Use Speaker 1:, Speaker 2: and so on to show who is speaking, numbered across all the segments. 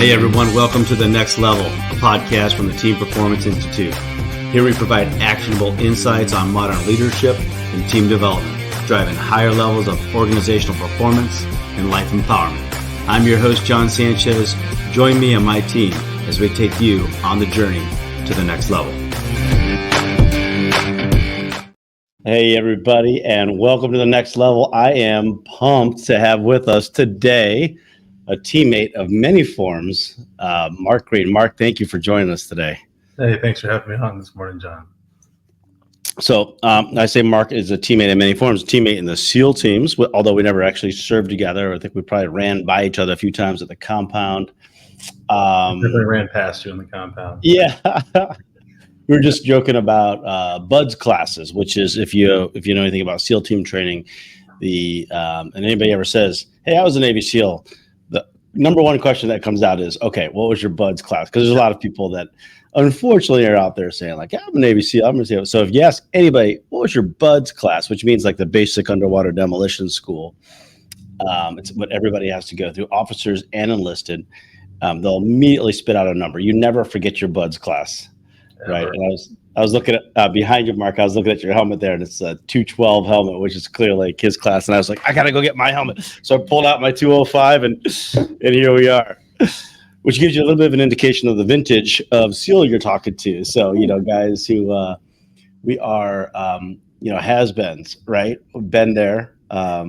Speaker 1: Hey everyone, welcome to The Next Level, a podcast from the Team Performance Institute. Here we provide actionable insights on modern leadership and team development, driving higher levels of organizational performance and life empowerment. I'm your host, John Sanchez. Join me and my team as we take you on the journey to the next level. Hey everybody, and welcome to The Next Level. I am pumped to have with us today a teammate of many forms, Mark Greene. Mark, thank you for joining us today.
Speaker 2: Hey, thanks for having me on this morning, John.
Speaker 1: So I say Mark is a teammate in many forms, a teammate in the SEAL teams, although we never actually served together. I think we probably ran by each other a few times at the compound.
Speaker 2: Definitely ran past you in the compound.
Speaker 1: Yeah. We were just joking about BUDS classes, which is if you know anything about SEAL team training, and anybody ever says, "Hey, I was a Navy SEAL," the number one question that comes out is, "Okay, what was your BUDS class?" Because there's a lot of people that unfortunately are out there saying like, "I'm a Navy SEAL, I'm a SEAL." So if you ask anybody, "What was your BUDS class?" which means like the basic underwater demolition school, it's what everybody has to go through, officers and enlisted. They'll immediately spit out a number. You never forget your BUDS class. Right. And I was looking at behind you, Mark. I was looking at your helmet there, and it's a 212 helmet, which is clearly his class. And I was like, I got to go get my helmet. So I pulled out my 205, and here we are, which gives you a little bit of an indication of the vintage of SEAL you're talking to. So, guys who we are, has-beens, right? We've been there.
Speaker 2: Yeah,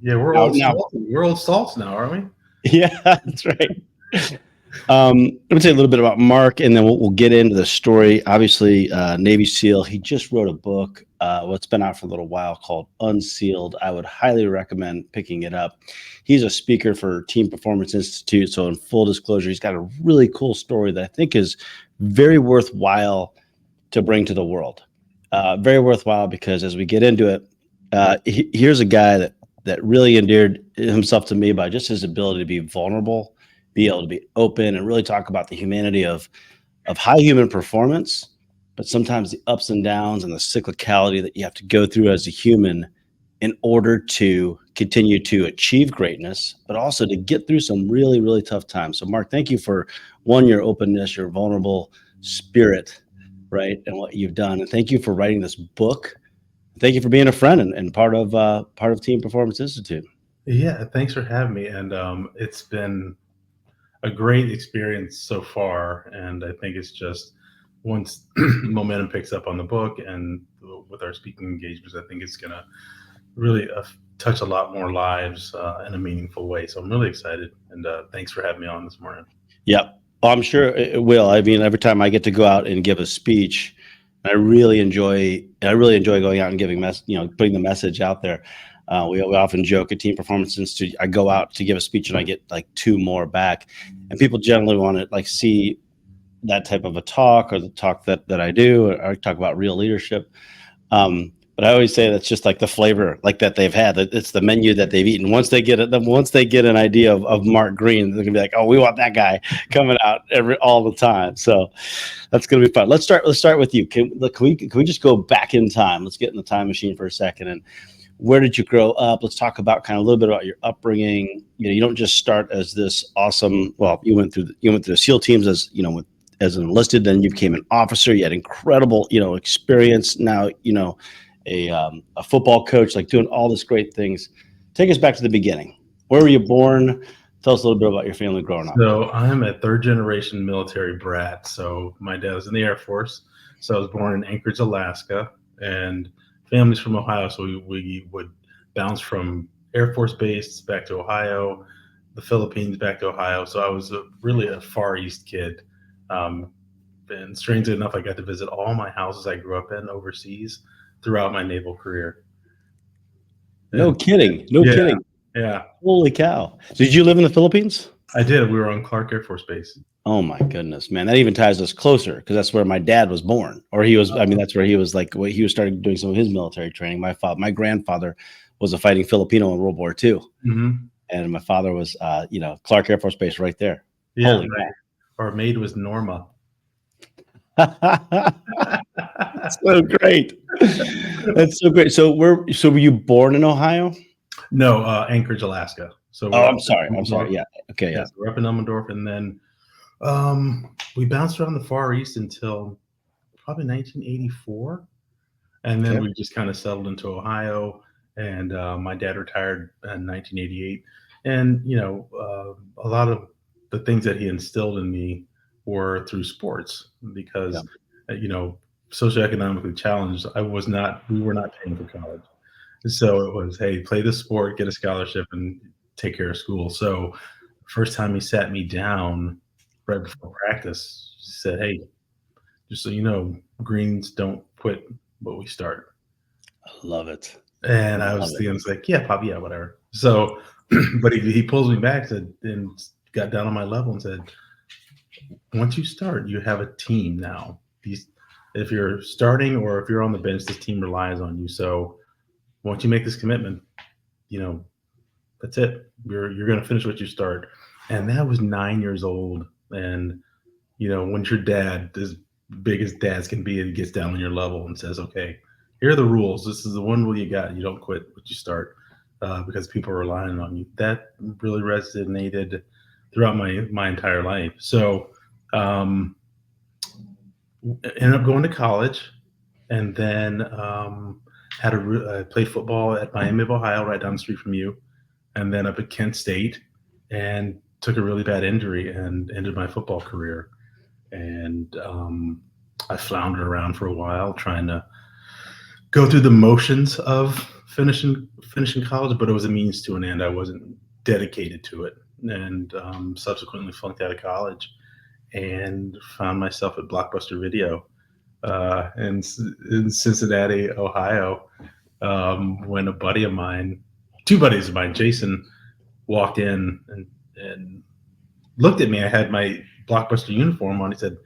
Speaker 2: we're old salts now, aren't we?
Speaker 1: Yeah, that's right. Let me tell you a little bit about Mark, and then we'll get into the story. Obviously, Navy SEAL. He just wrote a book. It's been out for a little while called Unsealed. I would highly recommend picking it up. He's a speaker for Team Performance Institute. So in full disclosure, he's got a really cool story that I think is very worthwhile to bring to the world. Very worthwhile because as we get into it, here's a guy that really endeared himself to me by just his ability to be vulnerable, be able to be open and really talk about the humanity of high human performance, but sometimes the ups and downs and the cyclicality that you have to go through as a human in order to continue to achieve greatness, but also to get through some really, really tough times. So Mark, thank you for your openness, your vulnerable spirit, right? And what you've done. And thank you for writing this book. Thank you for being a friend and part of Team Performance Institute.
Speaker 2: Yeah, thanks for having me. And it's been a great experience so far, and I think it's just once momentum picks up on the book and with our speaking engagements, I think it's going to really touch a lot more lives in a meaningful way. So I'm really excited, and thanks for having me on this morning.
Speaker 1: Yep, well, I'm sure it will. I mean, every time I get to go out and give a speech, I really enjoy going out and giving putting the message out there. We often joke at Team Performance Institute, I go out to give a speech and I get like 2 more back. And people generally want to like see that type of a talk or the talk that I do, or I talk about real leadership. But I always say that's just like the flavor like that they've had. It's the menu that they've eaten. Once they get an idea of Mark Greene, they're gonna be like, oh, we want that guy coming out all the time. So that's gonna be fun. Let's start with you. Can we just go back in time? Let's get in the time machine for a second. And where did you grow up? Let's talk about kind of a little bit about your upbringing. You don't just start as this awesome. Well, you went through the SEAL teams as an enlisted. Then you became an officer. You had incredible experience. Now a football coach, like doing all this great things. Take us back to the beginning. Where were you born? Tell us a little bit about your family growing up.
Speaker 2: So I'm a 3rd generation military brat. So my dad was in the Air Force. So I was born in Anchorage, Alaska, and family's from Ohio, so we would bounce from Air Force Base back to Ohio, the Philippines back to Ohio. So I was really a Far East kid. And strangely enough, I got to visit all my houses I grew up in overseas throughout my naval career.
Speaker 1: No kidding. No kidding.
Speaker 2: Yeah.
Speaker 1: Holy cow. So did you live in the Philippines?
Speaker 2: I did. We were on Clark Air Force Base.
Speaker 1: Oh my goodness, man. That even ties us closer because that's where my dad was born, or he was, that's where he was he was starting doing some of his military training. My grandfather was a fighting Filipino in World War II. Mm-hmm. And my father was, Clark Air Force Base right there.
Speaker 2: Yeah. Right. Our maid was Norma.
Speaker 1: So great. That's so great. So were you born in Ohio?
Speaker 2: No, Anchorage, Alaska. So
Speaker 1: Oh,
Speaker 2: we're up
Speaker 1: I'm
Speaker 2: in
Speaker 1: sorry. I'm
Speaker 2: Elmendorf.
Speaker 1: sorry. Yeah. Okay.
Speaker 2: Yeah,
Speaker 1: Yeah.
Speaker 2: so we're up in Elmendorf, and then we bounced around the Far East until probably 1984, and then
Speaker 1: Okay.
Speaker 2: we just kind of settled into Ohio. And my dad retired in 1988, and a lot of the things that he instilled in me were through sports
Speaker 1: Yeah.
Speaker 2: because socioeconomically challenged. We were not paying for college, so it was, hey, play the sport, get a scholarship, and take care of school. So first time he sat me down right before practice, he said, hey, just so you know, Greens don't quit what we start.
Speaker 1: I love it.
Speaker 2: And I
Speaker 1: Love
Speaker 2: was
Speaker 1: it.
Speaker 2: thinking, it's like, yeah, Pop, yeah, whatever. So, but he pulls me back and got down on my level and said, once you start, you have a team now. If you're starting or if you're on the bench, this team relies on you. So once you make this commitment, you know, that's it. You're going to finish what you start. And that was 9 years old. And when your dad, as big as dads can be, and gets down on your level and says, okay, here are the rules. This is the one rule you got. You don't quit what you start, because people are relying on you. That really resonated throughout my entire life. So, um, ended up going to college, and then played football at Miami of Ohio, right down the street from you, and then up at Kent State, and took a really bad injury and ended my football career. And I floundered around for a while trying to go through the motions of finishing college, but it was a means to an end. I wasn't dedicated to it, and subsequently flunked out of college and found myself at Blockbuster Video in Cincinnati, Ohio, when two buddies of mine, Jason, walked in and looked at me. I had my Blockbuster uniform on. He said,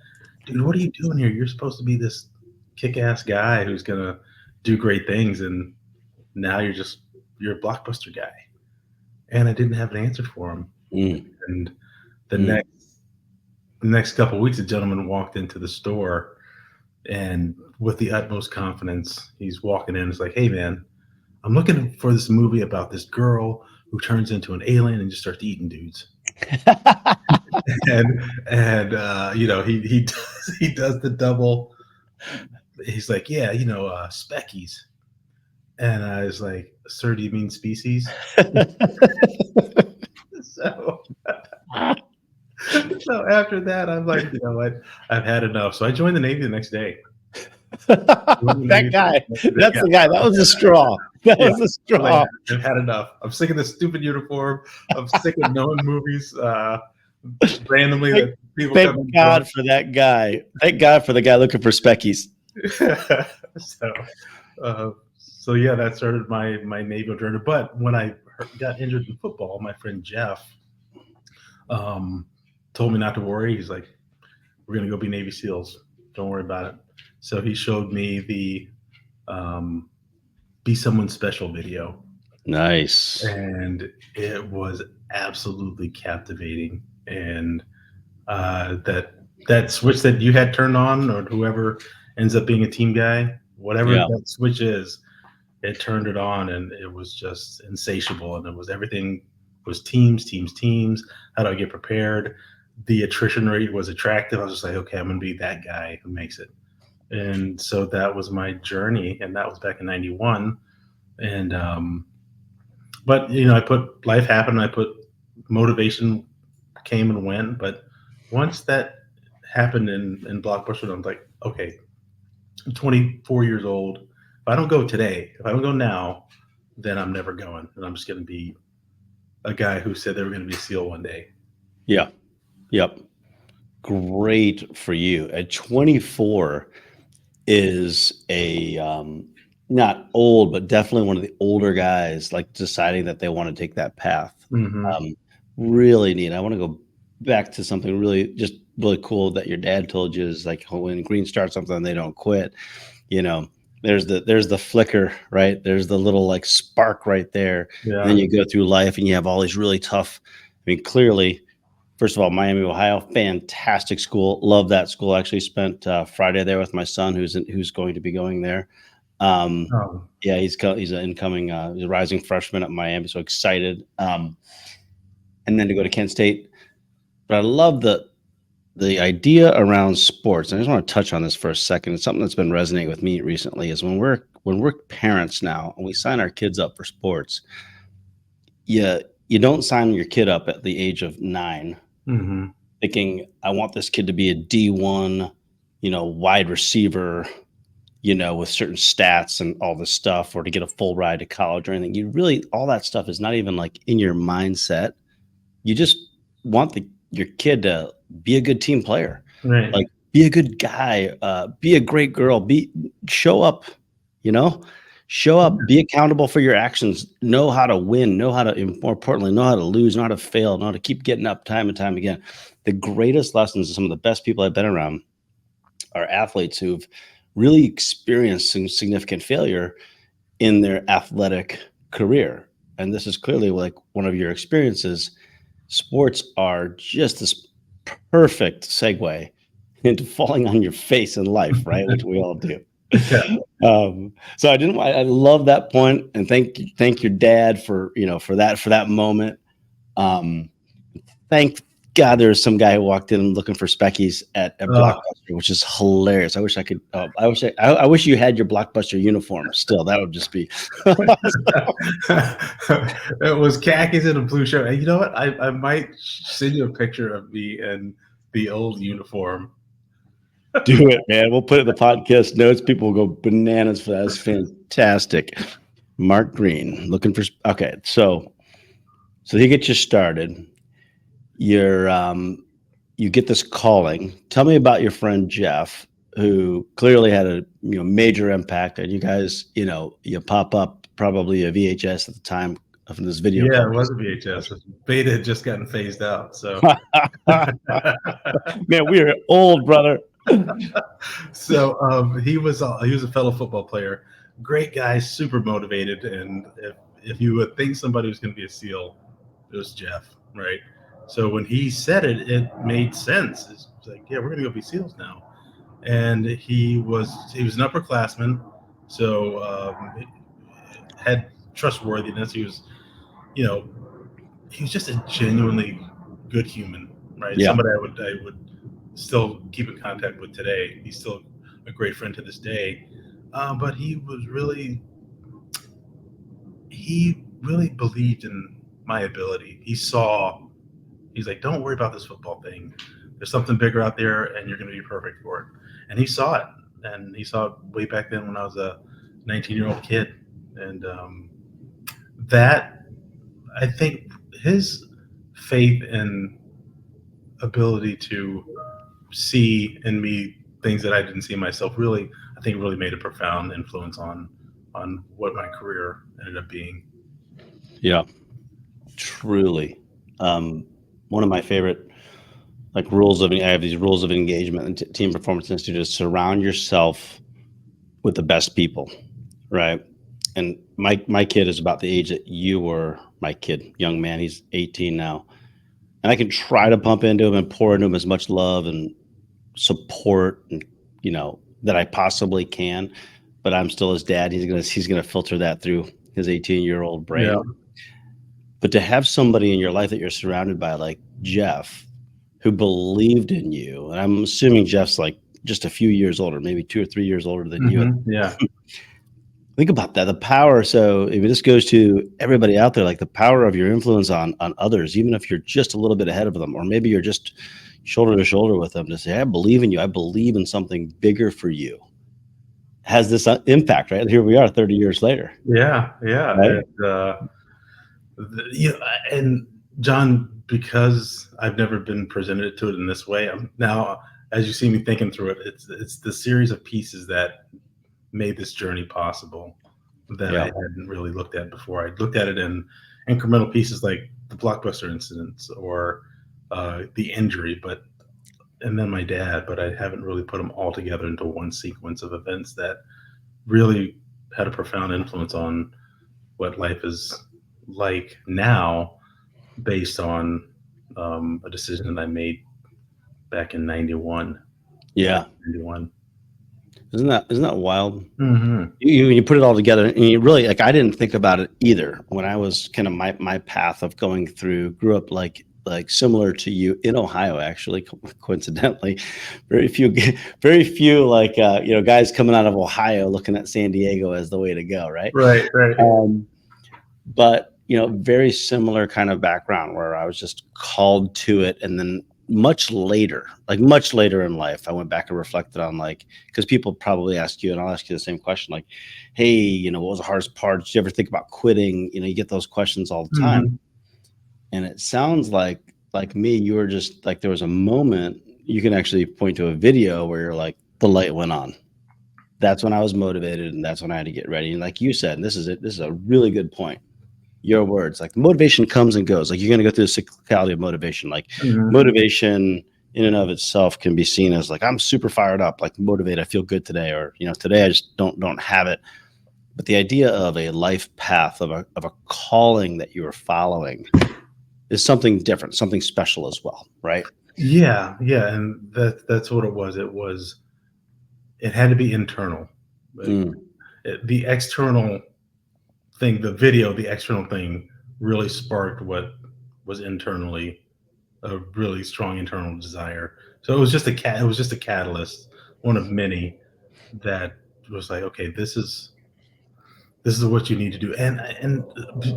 Speaker 2: dude, what are you doing here? You're supposed to be this kick-ass guy who's gonna do great things, and now you're a Blockbuster guy. And I didn't have an answer for him.
Speaker 1: Mm,
Speaker 2: And the
Speaker 1: mm.
Speaker 2: next couple of weeks, a gentleman walked into the store, and with the utmost confidence, he's walking in. It's like, hey man, I'm looking for this movie about this girl who turns into an alien and just starts eating dudes. He does the double. He's like, yeah, speckies. And I was like, sir, do you mean species? So, so after that, I'm like, you know what? I've had enough. So I joined the Navy the next day.
Speaker 1: That guy. That's the guy. That was the straw. That was the straw.
Speaker 2: I've had enough. I'm sick of this stupid uniform. I'm sick of knowing movies randomly that people come
Speaker 1: Thank God for that guy. Thank God for the guy looking for speckies.
Speaker 2: So yeah, that started my naval journey. But when I got injured in football, my friend Jeff told me not to worry. He's like, we're gonna go be Navy SEALs. Don't worry about it. So he showed me the Be Someone Special video.
Speaker 1: Nice.
Speaker 2: And it was absolutely captivating. And that switch that you had turned on, or whoever ends up being a team guy, whatever that switch is, it turned it on, and it was just insatiable. And it was everything was teams. How do I get prepared? The attrition rate was attractive. I was just like, okay, I'm going to be that guy who makes it. And so that was my journey, and that was back in '91. And but I put life happened. I put motivation came and went. But once that happened in Blockbuster, I'm like, okay, I'm 24 years old. If I don't go today, if I don't go now, then I'm never going, and I'm just going to be a guy who said they were going to be a SEAL one day.
Speaker 1: Yeah. Yep. Great for you. At 24 is a not old, but definitely one of the older guys, like deciding that they want to take that path.
Speaker 2: Mm-hmm.
Speaker 1: Really neat. I want to go back to something really cool that your dad told you, is like when Greene starts something, they don't quit. There's the flicker, right? There's the little like spark right there.
Speaker 2: Yeah.
Speaker 1: And then you go through life and you have all these really tough, clearly, first of all, Miami, Ohio, fantastic school. Love that school. Actually spent Friday there with my son, who's going to be going there. Yeah, he's an incoming, he's a rising freshman at Miami. So excited. and then to go to Kent State. But I love the idea around sports. And I just want to touch on this for a second. It's something that's been resonating with me recently is when we're parents now and we sign our kids up for sports, you don't sign your kid up at the age of 9
Speaker 2: Mm-hmm.
Speaker 1: thinking, I want this kid to be a D1, wide receiver, with certain stats and all this stuff, or to get a full ride to college or anything. All that stuff is not even like in your mindset. You just want your kid to be a good team player,
Speaker 2: Right.
Speaker 1: like be a good guy, be a great girl, show up, show up, be accountable for your actions, know how to win, more importantly, know how to lose, know how to fail, know how to keep getting up time and time again. The greatest lessons of some of the best people I've been around are athletes who've really experienced some significant failure in their athletic career. And this is clearly like one of your experiences. Sports are just this perfect segue into falling on your face in life, right? Which we all do.
Speaker 2: Yeah.
Speaker 1: So I love that point, and thank your dad for for that moment. Thank God there was some guy who walked in looking for Speckies at Blockbuster, which is hilarious. I wish I could. I wish you had your Blockbuster uniform still. That would just be.
Speaker 2: It was khakis and a blue shirt. And you know what? I might send you a picture of me in the old uniform.
Speaker 1: Do it, man. We'll put it in the podcast notes. People will go bananas for that. That's fantastic. Mark Greene looking for. Okay, so he gets you started. You get this calling. Tell me about your friend Jeff, who clearly had a major impact. And you guys, you pop up probably a VHS at the time of this video.
Speaker 2: Yeah, it was a VHS. Beta had just gotten phased out. So,
Speaker 1: man, we are old, brother.
Speaker 2: So he was a fellow football player, great guy, super motivated, and if you would think somebody was going to be a SEAL, it was Jeff, right? So when he said it, it made sense. It's like, yeah, we're going to go be SEALs now. And he was an upperclassman, so had trustworthiness. He was, he was just a genuinely good human, right?
Speaker 1: Yeah.
Speaker 2: Somebody I would still keep in contact with today. He's still a great friend to this day. But he really believed in my ability. He's like, don't worry about this football thing. There's something bigger out there, and you're going to be perfect for it. And he saw it, and he saw it way back then when I was a 19-year-old kid. And that, I think, his faith and ability to see in me things that I didn't see in myself really made a profound influence on what my career ended up being.
Speaker 1: Yeah, truly. One of my favorite I have these rules of engagement and Team Performance Institute is surround yourself with the best people, right? And my kid is about the age that you were my kid, young man. He's 18 now. And I can try to pump into him and pour into him as much love and support and that I possibly can, but I'm still his dad. He's gonna filter that through his 18-year-old brain.
Speaker 2: Yeah.
Speaker 1: But to have somebody in your life that you're surrounded by, like Jeff, who believed in you, and I'm assuming Jeff's like just a few years older, maybe 2 or 3 years older than you.
Speaker 2: Yeah.
Speaker 1: Think about that. The power. So if this goes to everybody out there, like the power of your influence on others, even if you're just a little bit ahead of them, or maybe you're just shoulder to shoulder with them, to say, I believe in you. I believe in something bigger for you. Has this impact, right? Here we are 30 years later.
Speaker 2: Yeah. Yeah.
Speaker 1: Right?
Speaker 2: And John, because I've never been presented to it in this way, I'm now, as you see me thinking through it, it's the series of pieces that made this journey possible that I hadn't really looked at before. I looked at it in incremental pieces like the Blockbuster incidents or the injury, and then my dad, but I haven't really put them all together into one sequence of events that really had a profound influence on what life is like now based on a decision that I made back in 91.
Speaker 1: Yeah.
Speaker 2: 91.
Speaker 1: Isn't that wild?
Speaker 2: Hmm.
Speaker 1: You put it all together, and you really like. I didn't think about it either when I was kind of my path of going through. Grew up like similar to you in Ohio, actually, coincidentally. Very few, very few like guys coming out of Ohio looking at San Diego as the way to go, right?
Speaker 2: Right, right.
Speaker 1: Um, but very similar kind of background where I was just called to it, and then much later in life, I went back and reflected on like because people probably ask you, and I'll ask you the same question, like, hey, what was the hardest part? Did you ever think about quitting? You get those questions all the time,
Speaker 2: Hmm.
Speaker 1: and it sounds like me, you were just like there was a moment you can actually point to a video where you're like the light went on. That's when I was motivated, and that's when I had to get ready. And like you said, and this is it. This is a really good point, your words. Like motivation comes and goes. Like you're going to go through the cyclicality of motivation. Like
Speaker 2: Hmm.
Speaker 1: motivation in and of itself can be seen as like I'm super fired up, like motivated. I feel good today, or today I just don't have it. But the idea of a life path of a calling that you are following is something different, something special as well, right?
Speaker 2: Yeah, yeah, and that's what it was. It had to be internal. Like
Speaker 1: Mm,
Speaker 2: the external thing, the external thing really sparked what was internally a really strong internal desire. So it was just a catalyst, one of many that was like, okay, this is what you need to do. And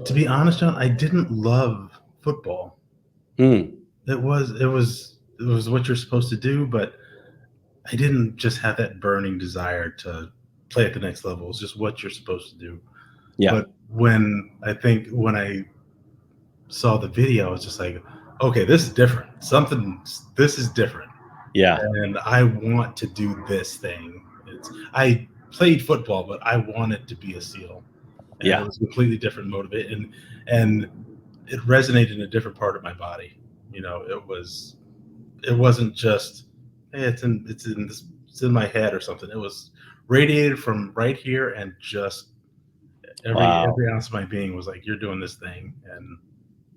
Speaker 2: to be honest, John, I didn't love football.
Speaker 1: mm,
Speaker 2: It was what you're supposed to do, but I didn't just have that burning desire to play at the next level. It's just what you're supposed to do.
Speaker 1: yeah,
Speaker 2: But when I saw the video, I was just like, okay, this is different. This is different,
Speaker 1: yeah,
Speaker 2: and I want to do this thing. I played football, but I wanted to be a SEAL, and it
Speaker 1: yeah.
Speaker 2: was a completely different motivate, and it resonated in a different part of my body. It wasn't just hey, it's in my head or something. It was radiated from right here, and just
Speaker 1: Wow,
Speaker 2: every ounce of my being was like, you're doing this thing, and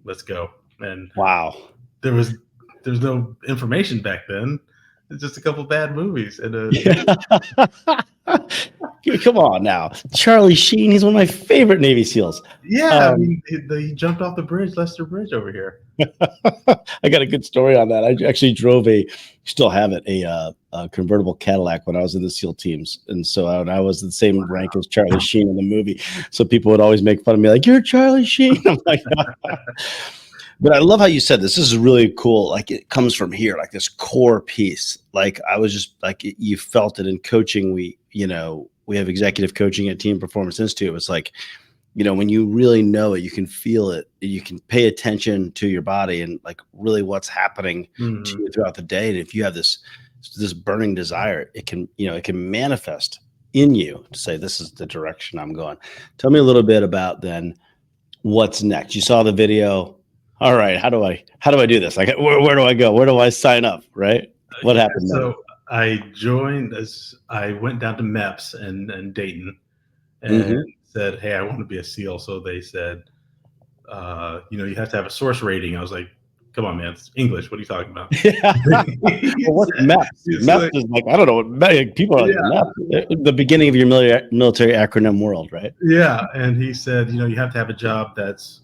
Speaker 2: let's go. And
Speaker 1: wow.
Speaker 2: there was there's no information back then. It's just a couple bad movies and
Speaker 1: Come on now, Charlie Sheen. He's one of my favorite Navy SEALs.
Speaker 2: yeah, I
Speaker 1: Um,
Speaker 2: mean he jumped off the bridge, Lester Bridge over here.
Speaker 1: I got a good story on that. I actually drove still have it, a convertible Cadillac when I was in the SEAL teams, and so I was the same rank as Charlie Sheen in the movie. So people would always make fun of me, like you're Charlie Sheen. I'm like, but I love how you said this. This is really cool. Like it comes from here, like this core piece. Like I was just like you felt it in coaching. We have executive coaching at Team Performance Institute. It's like when you really know it, you can feel it. You can pay attention to your body and like really what's happening to
Speaker 2: Mhm.
Speaker 1: you throughout the day. And if you have this burning desire, it can manifest in you to say, this is the direction I'm going. Tell me a little bit about then what's next. You saw the video. All right. How do I do this? Like, where do I go? Where do I sign up? Right. What
Speaker 2: Yeah,
Speaker 1: happened then?
Speaker 2: so I joined as I went down to MEPS and Dayton and
Speaker 1: Hmm.
Speaker 2: said, "Hey, I want to be a SEAL." So they said, you have to have a source rating. I was like, "Come on, man, it's English. What are you talking about?"
Speaker 1: Yeah. Well, what's MEPS?
Speaker 2: It's
Speaker 1: MEPS
Speaker 2: like,
Speaker 1: is like, I don't know. People are like
Speaker 2: yeah,
Speaker 1: MEPS, the beginning of your military acronym world, right?
Speaker 2: yeah. And he said, you have to have a job that's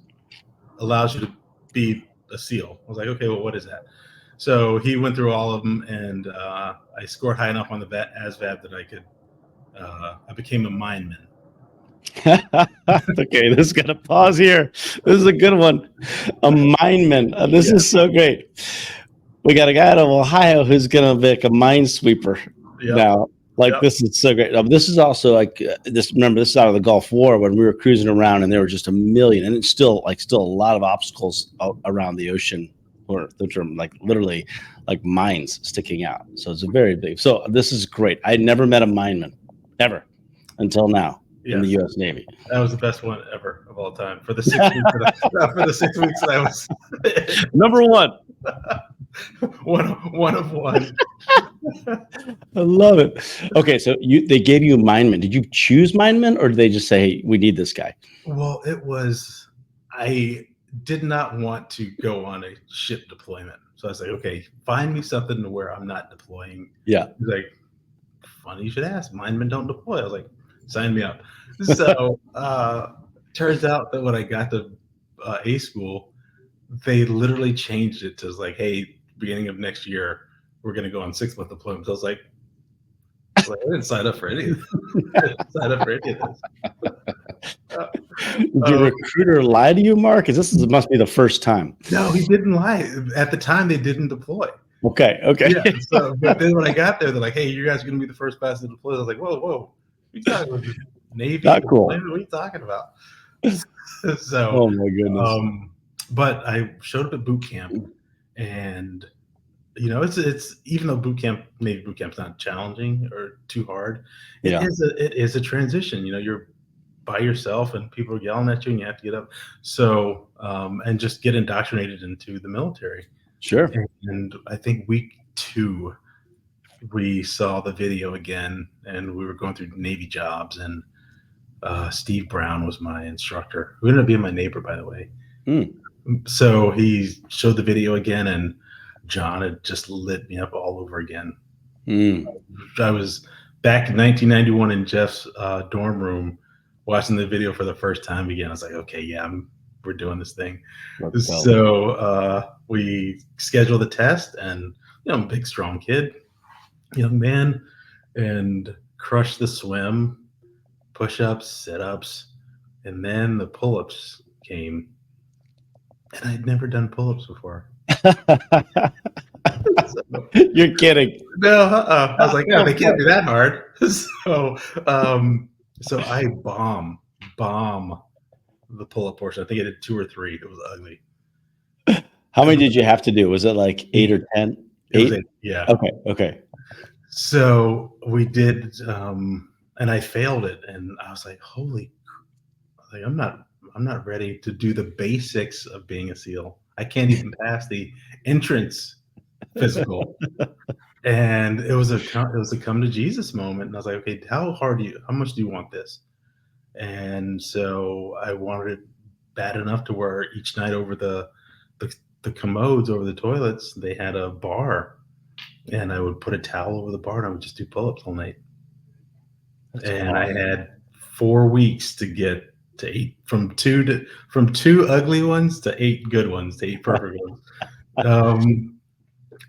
Speaker 2: allows you to be a SEAL. I was like, okay, well, what is that? So he went through all of them, and I scored high enough on the ASVAB that I became a mineman.
Speaker 1: Okay, this is gonna pause here. This is a good one. A mineman. This
Speaker 2: Yeah.
Speaker 1: is so great. We got a guy out of Ohio who's gonna be like a minesweeper
Speaker 2: Yep.
Speaker 1: now. Like
Speaker 2: Yep.
Speaker 1: this is so great. This is also like this. Remember, this is out of the Gulf War when we were cruising around, and there were just a million, and it's still a lot of obstacles around the ocean, or the term like literally like mines sticking out. So it's a very big. So this is great. I never met a mineman ever until now in the
Speaker 2: Yes.
Speaker 1: U.S. Navy.
Speaker 2: That was the best one ever of all time for the 6 weeks for the 6 weeks that I was
Speaker 1: Number one.
Speaker 2: one of one.
Speaker 1: I love it. Okay, so they gave you mineman. Did you choose mineman, or did they just say, "Hey, we need this guy"?
Speaker 2: Well, it was I did not want to go on a ship deployment. So I was like, okay, find me something to where I'm not deploying.
Speaker 1: Yeah.
Speaker 2: He's like, funny you should ask. Linemen don't deploy. I was like, sign me up. So turns out that when I got to A school, they literally changed it to like, hey, beginning of next year, we're going to go on 6-month deployments. I was like, I didn't sign up for any of this. I didn't sign up for any of this.
Speaker 1: Did your recruiter lie to you, Mark? Because must be the first time.
Speaker 2: No, he didn't lie. At the time, they didn't deploy.
Speaker 1: Okay.
Speaker 2: Yeah. So, but then when I got there, they're like, "Hey, you guys are going to be the first class to deploy." I was like, "Whoa, whoa! What are you talking about? Navy?
Speaker 1: Not cool.
Speaker 2: What are you talking about?" So,
Speaker 1: oh my goodness.
Speaker 2: But I showed up at boot camp, and it's even though Navy boot camp's not challenging or too hard, it is a transition. You're by yourself and people are yelling at you and you have to get up. So, and just get indoctrinated into the military.
Speaker 1: Sure.
Speaker 2: And I think week 2, we saw the video again and we were going through Navy jobs, and Steve Brown was my instructor, who ended up being my neighbor, by the way. So he showed the video again, and John had just lit me up all over again. I was back in 1991 in Jeff's dorm room watching the video for the first time again. I was like, okay, yeah, we're doing this thing. So we scheduled the test, and I'm a big, strong kid, young man, and crushed the swim, push-ups, sit-ups, and then the pull-ups came. And I'd never done pull-ups before.
Speaker 1: You're kidding.
Speaker 2: No, I was like, no, they can't be that hard. So I bomb the pull-up portion. I think I did 2 or 3. It was ugly.
Speaker 1: How many did you have to do? Was it like 8 or 10? 8?
Speaker 2: Yeah.
Speaker 1: Okay.
Speaker 2: So we did, and I failed it, and I was like, holy, like I'm not ready to do the basics of being a SEAL. I can't even pass the entrance physical. And it was a come to Jesus moment. And I was like, okay, how much do you want this? And so I wanted it bad enough to where each night over the commodes over the toilets, they had a bar, and I would put a towel over the bar and I would just do pull-ups all night. And I had 4 weeks to get to 8, from 2 ugly ones to 8 good ones, to 8 perfect ones.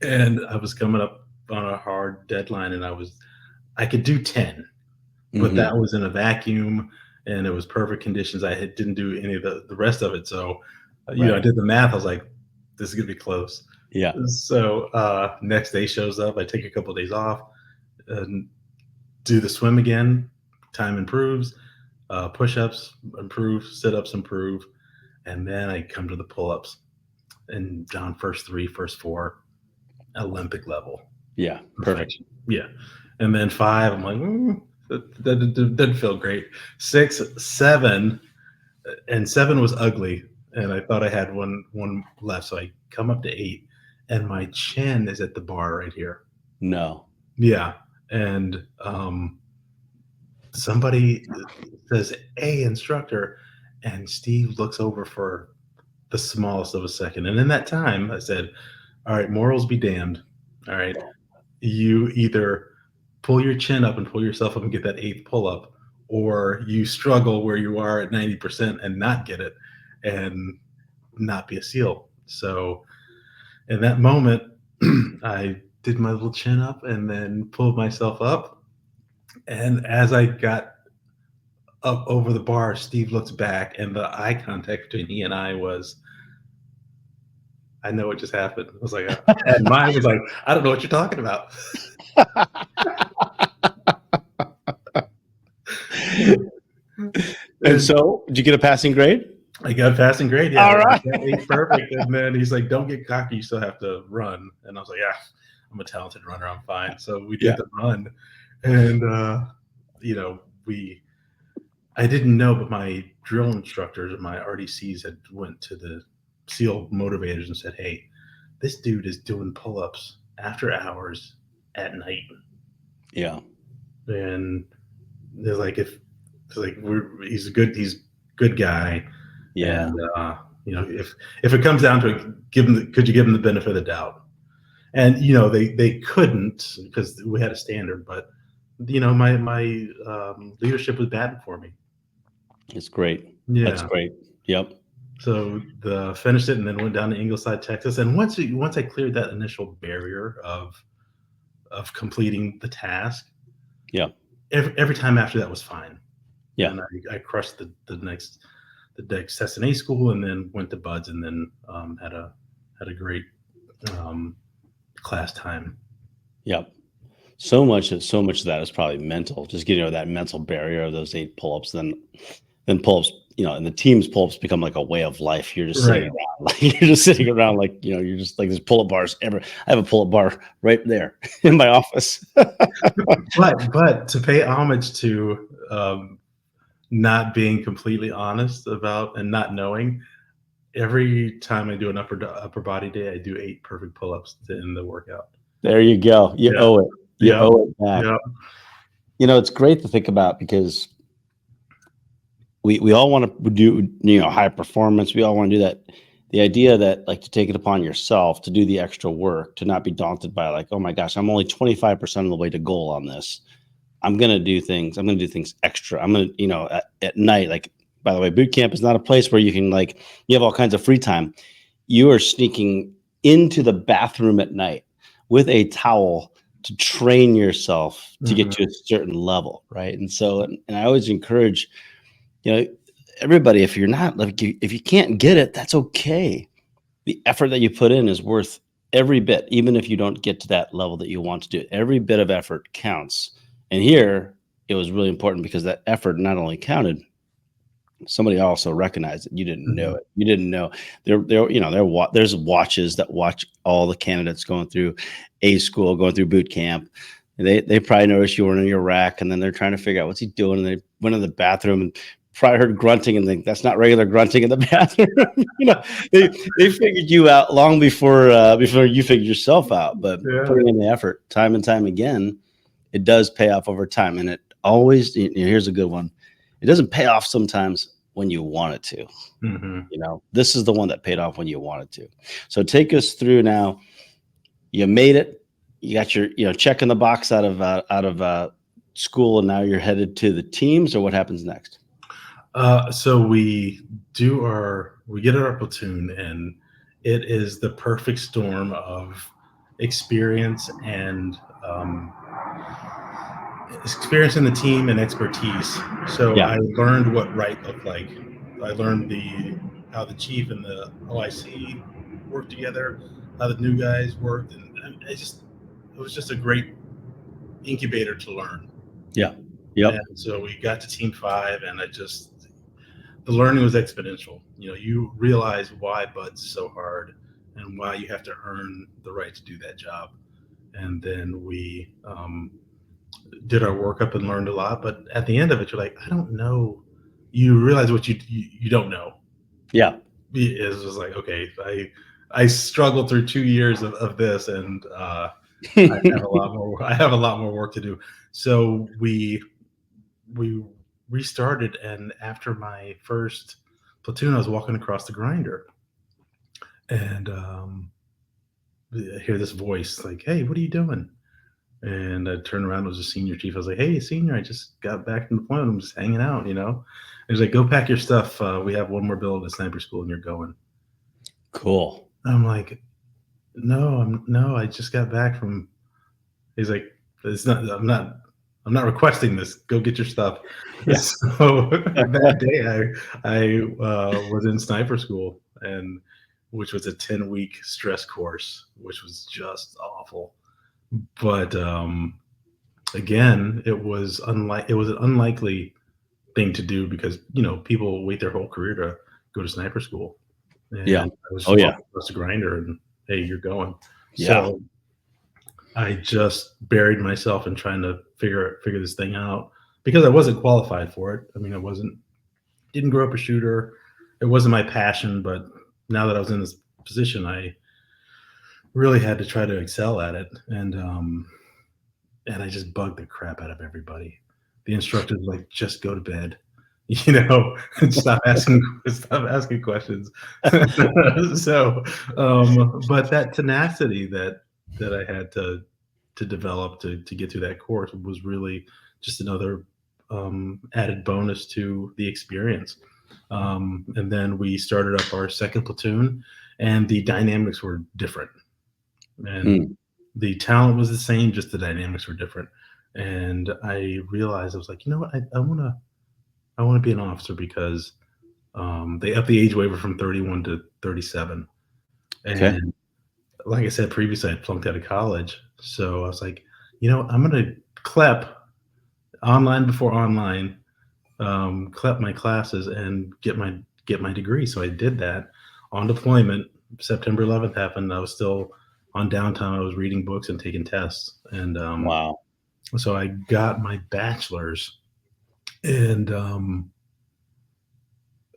Speaker 2: And I was coming up on a hard deadline, and I could do 10, but that was in a vacuum and it was perfect conditions. I didn't do any of the rest of it. So, I did the math. I was like, this is going to be close.
Speaker 1: Yeah.
Speaker 2: So, next day shows up, I take a couple of days off and do the swim again. Time improves, push-ups improve, sit-ups improve. And then I come to the pull-ups, and down first 3, first 4, Olympic level.
Speaker 1: Yeah, perfect.
Speaker 2: Yeah, and then 5, I'm like, that didn't feel great. 6, 7, and 7 was ugly, and I thought I had one left, so I come up to 8, and my chin is at the bar right here.
Speaker 1: No.
Speaker 2: Yeah, and somebody says, "Hey, instructor," and Steve looks over for the smallest of a second, and in that time, I said, all right, morals be damned. All right. You either pull your chin up and pull yourself up and get that 8th pull-up, or you struggle where you are at 90% and not get it and not be a SEAL. So in that moment, I did my little chin up and then pulled myself up. And as I got up over the bar, Steve looks back, and the eye contact between he and I was, I know what just happened. I was like, and mine was like, I don't know what you're talking about.
Speaker 1: And so, did you get a passing grade?
Speaker 2: I got a passing grade. Yeah.
Speaker 1: All right.
Speaker 2: Perfect. And then he's like, don't get cocky. You still have to run. And I was like, yeah, I'm a talented runner. I'm fine. So we did the run. And, I didn't know, but my drill instructors and my RDCs had went to the SEAL motivators and said, hey, this dude is doing pull-ups after hours at night. Yeah. And they're like, he's a good guy.
Speaker 1: Yeah.
Speaker 2: And, if it comes down to it, could you give him the benefit of the doubt? And, they couldn't, because we had a standard, but my leadership was batting for me.
Speaker 1: It's great. That's
Speaker 2: Yeah.
Speaker 1: great. Yep.
Speaker 2: So the finished it and then went down to Ingleside, Texas. And once I cleared that initial barrier of completing the task,
Speaker 1: Yeah.
Speaker 2: every time after that was fine.
Speaker 1: Yeah.
Speaker 2: And I crushed the next SNA school, and then went to Buds, and then had a great um, class time.
Speaker 1: Yep. So much of that is probably mental. Just getting over that mental barrier of those 8 pull-ups, then pull-ups, and the team's pull-ups become like a way of life. You're just sitting
Speaker 2: Right.
Speaker 1: around, like you're just sitting around, like you're just like there's pull-up bars ever. I have a pull-up bar right there in my office.
Speaker 2: But to pay homage to not being completely honest about and not knowing, every time I do an upper body day, I do 8 perfect pull-ups to end the workout.
Speaker 1: There you go. You
Speaker 2: Yeah.
Speaker 1: owe it. You
Speaker 2: Yep.
Speaker 1: owe it back.
Speaker 2: Yep.
Speaker 1: It's great to think about because we all want to do high performance. We all want to do that. The idea that, like, to take it upon yourself to do the extra work, to not be daunted by, like, oh my gosh, I'm only 25% of the way to goal on this. I'm gonna do things extra. I'm gonna, at night, like, by the way, boot camp is not a place where you can, like, you have all kinds of free time. You are sneaking into the bathroom at night with a towel to train yourself to get
Speaker 2: Mhm.
Speaker 1: to a certain level, right? And so, and I always encourage, you know, everybody, if you're not, like, if you can't get it, that's okay. The effort that you put in is worth every bit, even if you don't get to that level that you want to do. Every bit of effort counts. And here, it was really important because that effort not only counted, somebody also recognized it. You didn't know
Speaker 2: Mhm.
Speaker 1: it. You didn't know. There's watches that watch all the candidates going through A school, going through boot camp. They probably noticed you weren't in your rack, and then they're trying to figure out what's he doing. And they went in the bathroom and probably heard grunting and think that's not regular grunting in the bathroom. They figured you out long before you figured yourself out. But
Speaker 2: Yeah.
Speaker 1: putting in the effort, time and time again, it does pay off over time. And it always, here's a good one. It doesn't pay off sometimes when you want it to.
Speaker 2: Mhm.
Speaker 1: This is the one that paid off when you wanted to. So take us through now. You made it. You got your, check in the box out of school, and now you're headed to the teams. Or what happens next?
Speaker 2: So we get our platoon, and it is the perfect storm of experience and experience in the team and expertise. So
Speaker 1: Yeah,
Speaker 2: I learned what right looked like. I learned how the chief and the OIC worked together, how the new guys worked, and it was just a great incubator to learn.
Speaker 1: yeah, yep,
Speaker 2: And so we got to Team 5, and the learning was exponential. You realize why Bud's so hard and why you have to earn the right to do that job. And then we did our workup and learned a lot. But at the end of it, you're like, I don't know. You realize what you don't know.
Speaker 1: yeah.
Speaker 2: It's just like, okay, I struggled through 2 years of this, and I have a lot more work to do. So we restarted, and after my first platoon, I was walking across the grinder, and I hear this voice like, "Hey, what are you doing?" And I turned around, it was a senior chief. I was like, "Hey, senior, I just got back from deployment. I'm just hanging out." And he's like, "Go pack your stuff. We have one more build at sniper school, and you're going."
Speaker 1: Cool.
Speaker 2: I'm like, no, I just got back from. He's like, "It's not. I'm not requesting this. Go get your stuff."
Speaker 1: Yeah.
Speaker 2: So that day, I was in sniper school, and which was a 10-week stress course, which was just awful. But again, it was an unlikely thing to do because people wait their whole career to go to sniper school,
Speaker 1: Yeah.
Speaker 2: and I was
Speaker 1: Oh
Speaker 2: just
Speaker 1: yeah.
Speaker 2: walking across the grinder, and hey, you're going.
Speaker 1: Yeah.
Speaker 2: So I just buried myself in trying to figure this thing out because I wasn't qualified for it. I mean, I didn't grow up a shooter. It wasn't my passion, but now that I was in this position, I really had to try to excel at it, and I just bugged the crap out of everybody. The instructors were like, just go to bed, stop asking questions. So, but that tenacity that I had to to develop to get through that course was really just another added bonus to the experience. And then we started up our second platoon, and the dynamics were different. And the talent was the same, just the dynamics were different. And I realized I was like, you know what, I want to be an officer because they upped the age waiver from 31 to 37.
Speaker 1: Okay.
Speaker 2: And like I said previously, I flunked out of college. So I was like, you know, I'm going to CLEP online before online, CLEP my classes and get my degree. So I did that on deployment. September 11th happened. I was still on downtime. I was reading books and taking tests. And
Speaker 1: Wow.
Speaker 2: so I got my bachelor's, and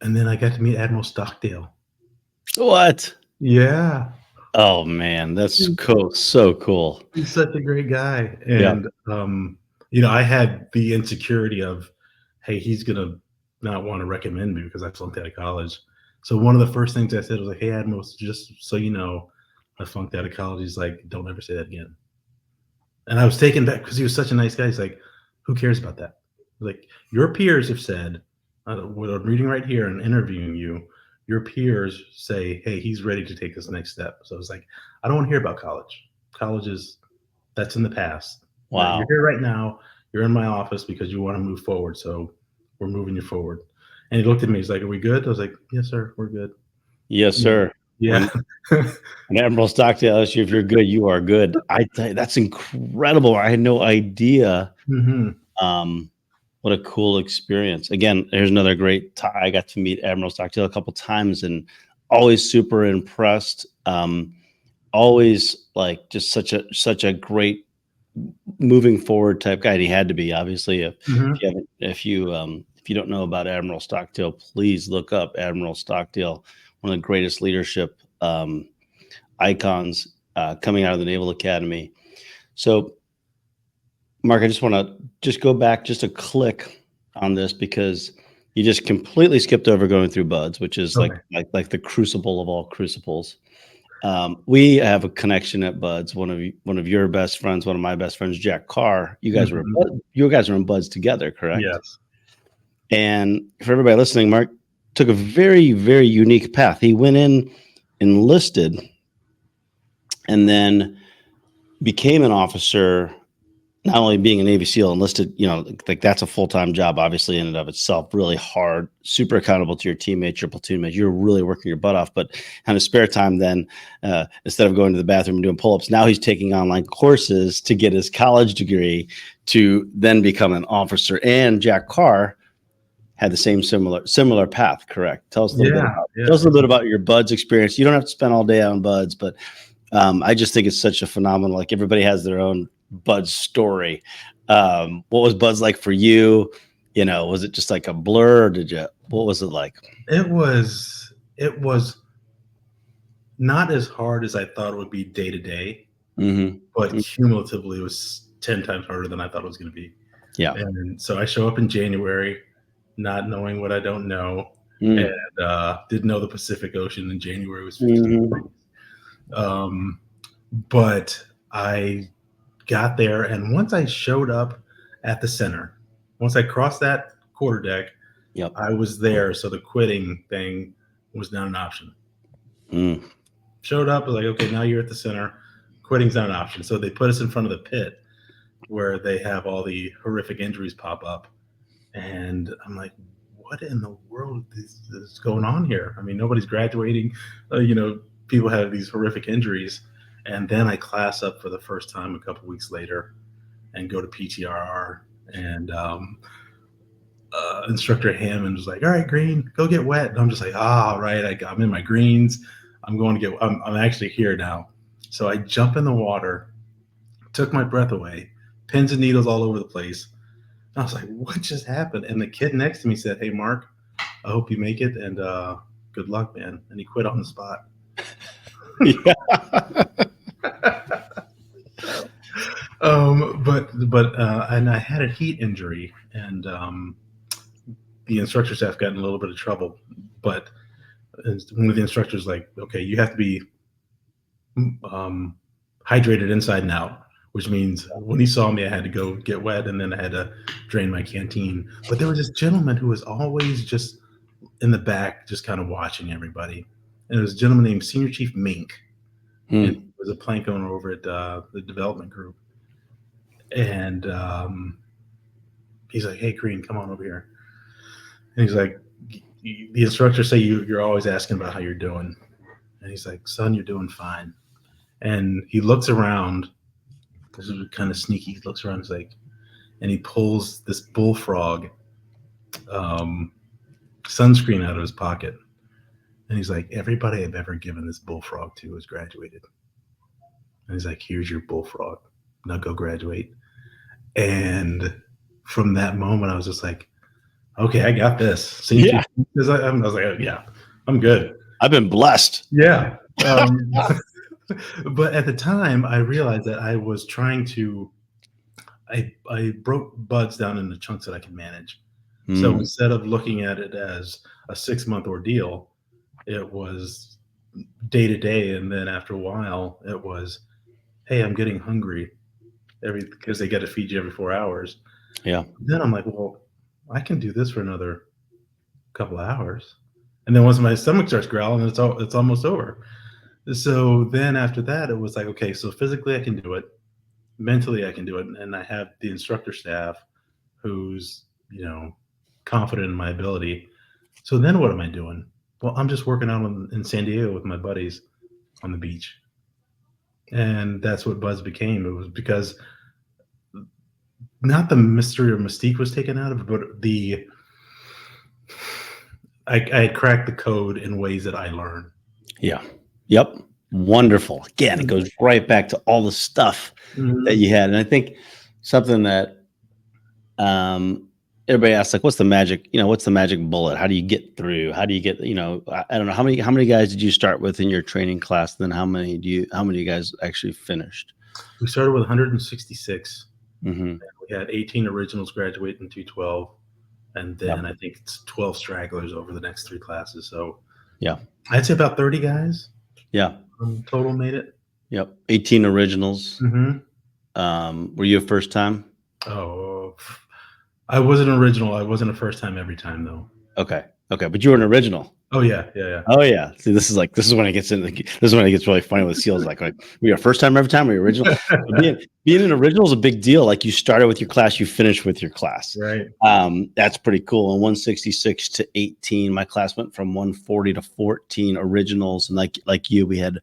Speaker 2: then I got to meet Admiral Stockdale.
Speaker 1: What?
Speaker 2: Yeah.
Speaker 1: Oh man, that's cool. So cool.
Speaker 2: He's such a great guy. And, you know, I had the insecurity of, hey, he's going to not want to recommend me because I flunked out of college. So one of the first things I said was like, hey, Admiral, just so you know, I flunked out of college. He's like, don't ever say that again. And I was taken back because he was such a nice guy. He's like, who cares about that? Like, your peers have said, what I'm reading right here and interviewing you, your peers say, hey, he's ready to take this next step. So I was like, I don't want to hear about college. College is, that's in the past.
Speaker 1: Wow.
Speaker 2: You're here right now. You're in my office because you want to move forward. So we're moving you forward. And he looked at me. He's like, are we good? I was like, yes, sir. We're good.
Speaker 1: Yes, sir.
Speaker 2: Yeah.
Speaker 1: And Admiral Stockdale asks you if you're good, you are good. I tell you, that's incredible. I had no idea. What a cool experience. Again, here's another great I got to meet Admiral Stockdale a couple times and always super impressed. Always like just such a great moving forward type guy. And he had to be, obviously. If you don't know about Admiral Stockdale, please look up Admiral Stockdale, one of the greatest leadership icons coming out of the Naval Academy. So, Mark, I just want to just go back just a click on this because you just completely skipped over going through BUDS, which is like the crucible of all crucibles. We have a connection at BUDS. One of your best friends, one of my best friends, Jack Carr. You guys were in BUDS together, correct?
Speaker 2: Yes.
Speaker 1: And for everybody listening, Mark took a very, very unique path. He went in, enlisted, and then became an officer. Not only being a Navy SEAL enlisted, you know, like that's a full-time job, obviously in and of itself, really hard, super accountable to your teammates, your platoon mates. You're really working your butt off. But on his spare time, then instead of going to the bathroom and doing pull-ups, now he's taking online courses to get his college degree to then become an officer. And Jack Carr had the same similar path, correct? Tell us a little bit about your BUDS experience. You don't have to spend all day on BUDS, but I just think it's such a phenomenal. Like everybody has their own BUDS story. What was BUDS like for you? You know, was it just like a blur? Or what was it like?
Speaker 2: It was not as hard as I thought it would be day to day, but cumulatively it was 10 times harder than I thought it was going to be.
Speaker 1: Yeah.
Speaker 2: And so I show up in January, not knowing what I don't know, and didn't know the Pacific Ocean in January was 15 degrees. But I got there, and once I showed up at the center, once I crossed that quarterdeck, I was there. So the quitting thing was not an option. Showed up, was like, okay, now you're at the center. Quitting's not an option. So they put us in front of the pit where they have all the horrific injuries pop up. And I'm like, what in the world is going on here? I mean, nobody's graduating. You know, people have these horrific injuries. And then I class up for the first time a couple weeks later and go to PTRR. And Instructor Hammond was like, all right, Greene, go get wet. And I'm just like, all right, I'm in my greens. I'm actually here now. So I jump in the water, took my breath away, pins and needles all over the place. And I was like, what just happened? And the kid next to me said, hey, Mark, I hope you make it. And good luck, man. And he quit on the spot. And I had a heat injury, and the instructor staff got in a little bit of trouble. But one of the instructors like, okay, you have to be hydrated inside and out. which means when he saw me, I had to go get wet, and then I had to drain my canteen. But there was this gentleman who was always just in the back, just kind of watching everybody. And it was a gentleman named Senior Chief Mink, and he was a plank owner over at the development group. And he's like, "Hey, Greene, come on over here." And he's like, "The instructors say you're always asking about how you're doing." And he's like, "Son, you're doing fine." And he looks around. This is kind of sneaky. He looks around. He's like, and he pulls this bullfrog sunscreen out of his pocket. And he's like, "Everybody I've ever given this bullfrog to has graduated." And he's like, "Here's your bullfrog. Now go graduate." And from that moment, I was just like, "Okay, I got this."
Speaker 1: Yeah.
Speaker 2: Because I was like, "Yeah, I'm good.
Speaker 1: I've been blessed."
Speaker 2: Yeah." But at the time, I realized that I was trying to. I broke buds down into chunks that I can manage. So instead of looking at it as a 6-month ordeal, it was day to day, and then after a while, it was, "Hey, I'm getting hungry," because they got to feed you every 4 hours.
Speaker 1: Yeah.
Speaker 2: Then I'm like, "Well, I can do this for another couple of hours," and then once my stomach starts growling, it's almost over. So then after that, it was like, okay, so physically I can do it, mentally I can do it, and I have the instructor staff who's confident in my ability. So then what am I doing? Well, I'm just working out in San Diego with my buddies on the beach, and that's what Buzz became. It was because not the mystery or mystique was taken out of it, but I had cracked the code in ways that I learned.
Speaker 1: Yeah. Yep. Wonderful. Again, it goes right back to all the stuff that you had. And I think something that everybody asks, like, what's the magic bullet? How do you get through? How do you get, I don't know, how many guys did you start with in your training class? Then how many of you guys actually finished?
Speaker 2: We started with 166.
Speaker 1: Mm-hmm.
Speaker 2: We had 18 originals graduate in 212. And then I think it's 12 stragglers over the next 3 classes. So
Speaker 1: yeah,
Speaker 2: I'd say about 30 guys.
Speaker 1: Yeah.
Speaker 2: Total made it.
Speaker 1: Yep. 18 originals.
Speaker 2: Mm-hmm.
Speaker 1: Were you a first time?
Speaker 2: Oh, I was an original. I wasn't a first time every time though.
Speaker 1: Okay. But you were an original.
Speaker 2: Oh yeah.
Speaker 1: Oh yeah. See, this is when it gets really funny with SEALs. Like we are first time every time. We're original. being an original is a big deal. Like you started with your class, you finished with your class.
Speaker 2: Right.
Speaker 1: That's pretty cool. And 166 to 18, my class went from 140 to 14 originals. And like you, we had,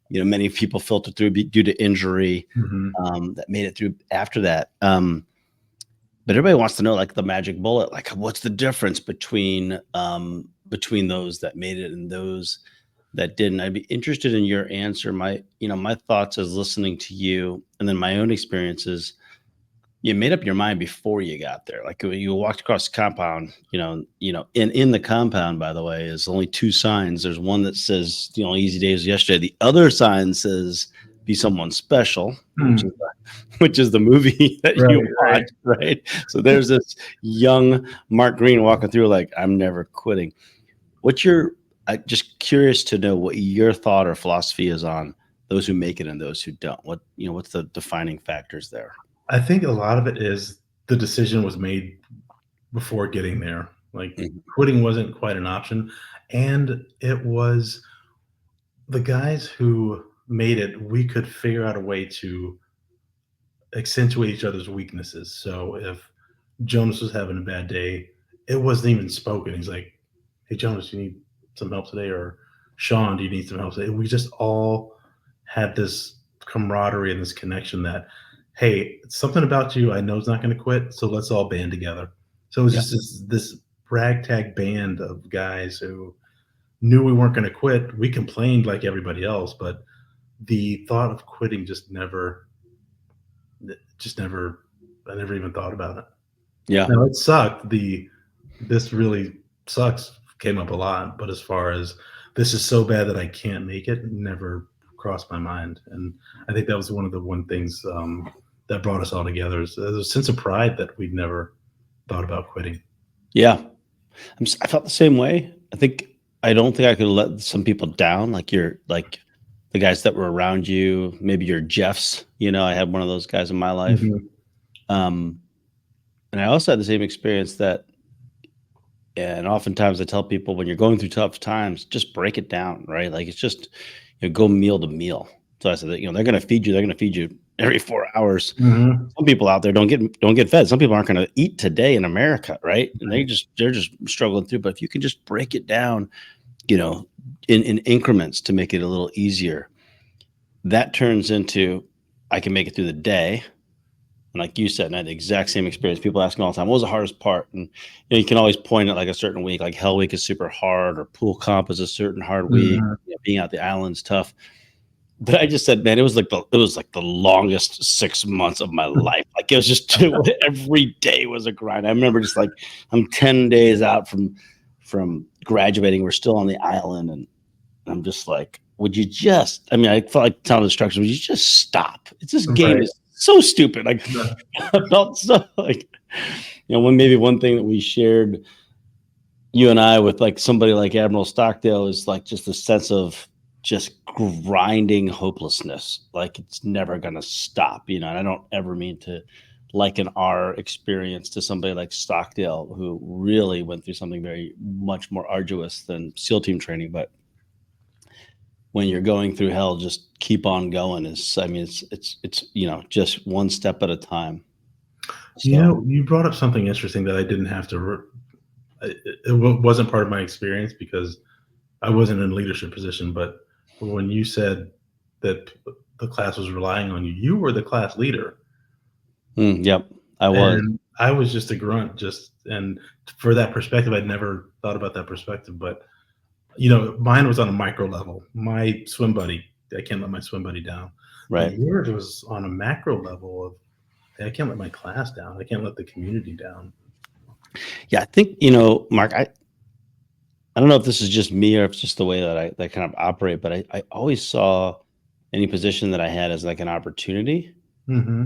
Speaker 1: many people filtered through due to injury that made it through after that. But everybody wants to know, like, the magic bullet, like what's the difference between those that made it and those that didn't. I'd be interested in your answer. My thoughts as listening to you, and then my own experiences. You made up your mind before you got there. Like you walked across the compound, in the compound, by the way, is only 2 signs. There's one that says, easy days yesterday. The other sign says, be someone special, which is the movie that you watched, right? So there's this young Mark Greene walking through like, I'm never quitting. I'm just curious to know what your thought or philosophy is on those who make it and those who don't. What's the defining factors there?
Speaker 2: I think a lot of it is the decision was made before getting there. Like quitting wasn't quite an option. And it was the guys who made it, we could figure out a way to accentuate each other's weaknesses. So if Jonas was having a bad day, it wasn't even spoken. He's like, "Hey, Jonas, you need some help today?" Or, "Sean, do you need some help today?" We just all had this camaraderie and this connection that, hey, something about you I know is not going to quit, so let's all band together. So it was just this ragtag band of guys who knew we weren't going to quit. We complained like everybody else, but the thought of quitting I never even thought about it.
Speaker 1: Yeah.
Speaker 2: Now it sucked. This really sucks came up a lot, but as far as this is so bad that I can't make it, never crossed my mind. And I think that was one of the things that brought us all together. Is there's a sense of pride that we'd never thought about quitting.
Speaker 1: Yeah. I felt the same way. I don't think I could let some people down. Like the guys that were around you, maybe your Jeffs. I had one of those guys in my life.
Speaker 2: Mhm.
Speaker 1: Um, and I also had the same experience and oftentimes I tell people when you're going through tough times, just break it down, right? Like it's just, go meal to meal. So I said that, they're going to feed you. They're going to feed you every 4 hours.
Speaker 2: Mhm.
Speaker 1: Some people out there don't get fed. Some people aren't going to eat today in America, right? And
Speaker 2: Right.
Speaker 1: they're just struggling through. But if you can just break it down, in increments to make it a little easier, that turns into I can make it through the day. And like you said, and I had the exact same experience. People ask me all the time, what was the hardest part? And you can always point at like a certain week, like Hell Week is super hard, or pool comp is a certain hard week.
Speaker 2: Mhm.
Speaker 1: Being out the island's tough. But I just said, man, it was like the longest 6 months of my life. Like it was just every day was a grind. I remember just like I'm 10 days out from graduating. We're still on the island, and I'm just like, would you just? I mean, I felt like telling the instructors, would you just stop? It's this game
Speaker 2: Right.
Speaker 1: is so stupid. Like
Speaker 2: Yeah.
Speaker 1: I felt so like, maybe one thing that we shared, you and I, with like somebody like Admiral Stockdale, is like just a sense of just grinding hopelessness. Like it's never gonna stop, and I don't ever mean to liken our experience to somebody like Stockdale, who really went through something very much more arduous than SEAL team training. But when you're going through hell, just keep on going. It's just one step at a time. So
Speaker 2: You brought up something interesting that I didn't have to. It wasn't part of my experience because I wasn't in a leadership position. But when you said that the class was relying on you, you were the class leader,
Speaker 1: yep, I was.
Speaker 2: and I was just a grunt. And for that perspective, I'd never thought about that perspective. But mine was on a micro level. My swim buddy, I can't let my swim buddy down. But
Speaker 1: Right.
Speaker 2: yours was on a macro level of, "Hey, I can't let my class down. I can't let the community down."
Speaker 1: Yeah, I think, Mark, I don't know if this is just me or if it's just the way that I kind of operate, but I always saw any position that I had as like an opportunity
Speaker 2: Hmm.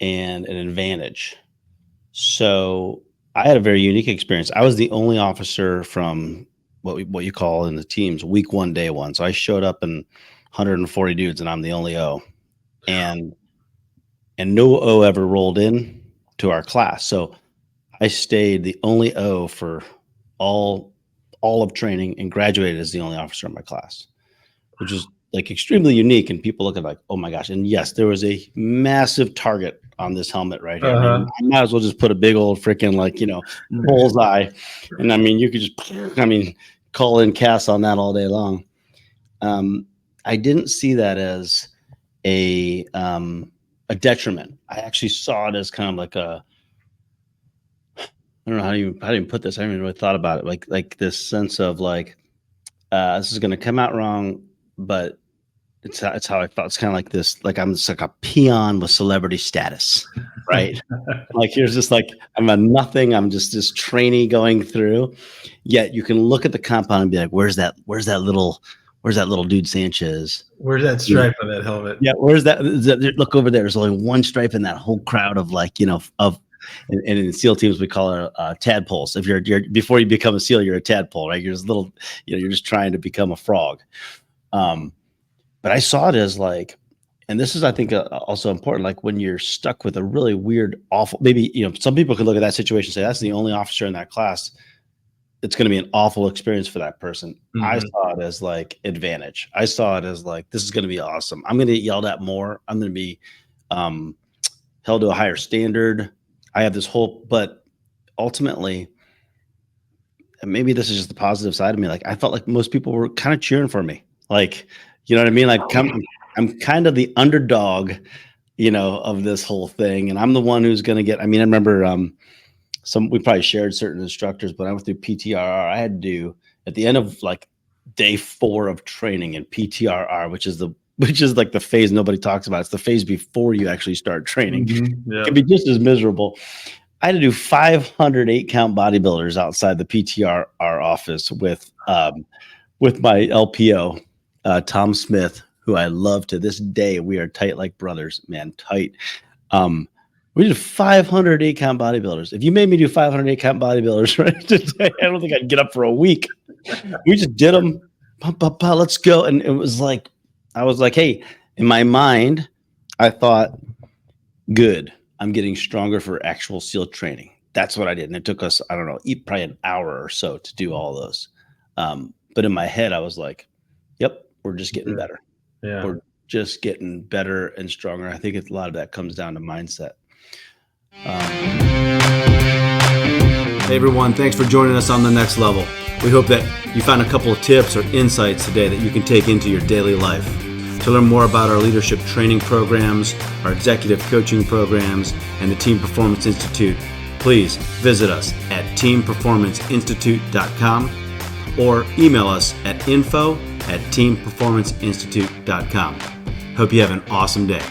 Speaker 1: and an advantage. So I had a very unique experience. I was the only officer from what you call in the teams week one, day one. So I showed up in 140 dudes, and I'm the only O, and no O ever rolled in to our class. So I stayed the only O for all all of training and graduated as the only officer in my class, which is like extremely unique. And people look at like, oh my gosh. And yes, there was a massive target on this helmet right here. I mean,
Speaker 2: Uh-huh.
Speaker 1: I might as well just put a big old freaking like, bullseye. And I mean, you could just, call in Cass on that all day long. Um, I didn't see that as a detriment. I actually saw it as kind of like I don't know how do you put this. I haven't really thought about it. Like this sense of like, this is going to come out wrong, but it's how I felt. It's kind of like this, like I'm just like a peon with celebrity status, right? Like here's just like I'm a nothing. I'm just this trainee going through. Yet you can look at the compound and be like, where's that little dude Sanchez?
Speaker 2: Where's that
Speaker 1: You know,
Speaker 2: stripe on that helmet?
Speaker 1: yeah, where's that? Look over there. There's only one stripe in that whole crowd of like of. And in SEAL teams, we call it tadpoles. If you're before you become a SEAL, you're a tadpole, right? You're just little, you're just trying to become a frog. Um, but I saw it as like, and this is, I think, also important. Like when you're stuck with a really weird, awful, maybe some people could look at that situation and say that's the only officer in that class. It's going to be an awful experience for that person. I
Speaker 2: Mhm.
Speaker 1: saw it as like advantage. I saw it as like this is going to be awesome. I'm going to get yelled at more. I'm going to be um, held to a higher standard. I have this whole, but ultimately, and maybe this is just the positive side of me. Like I felt like most people were kind of cheering for me. Like, you know what I mean? Like I'm kind of the underdog, of this whole thing. And I'm the one who's going to get, I remember we probably shared certain instructors, but I went through PTRR. I had to do at the end of like day 4 of training in PTRR, which is like the phase nobody talks about. It's the phase before you actually start training.
Speaker 2: Mhm.
Speaker 1: It
Speaker 2: Yeah.
Speaker 1: can be just as miserable. I had to do 508 count bodybuilders outside the PTRR office with my LPO, Tom Smith, who I love to this day. We are tight like brothers, man, tight. Um, we did 508 count bodybuilders. If you made me do 508 count bodybuilders right today, I don't think I'd get up for a week. We just did them. Let's go. And it was like, I was like, hey, in my mind, I thought, good, I'm getting stronger for actual SEAL training. That's what I did. And it took us, I don't know, probably an hour or so to do all those. But in my head, I was like, yep, we're just getting better.
Speaker 2: Yeah.
Speaker 1: We're just getting better and stronger. I think a lot of that comes down to mindset. Hey everyone, thanks for joining us on The Next Level. We hope that you found a couple of tips or insights today that you can take into your daily life. To learn more about our leadership training programs, our executive coaching programs, and the Team Performance Institute, please visit us at teamperformanceinstitute.com or email us at info@teamperformanceinstitute.com. Hope you have an awesome day.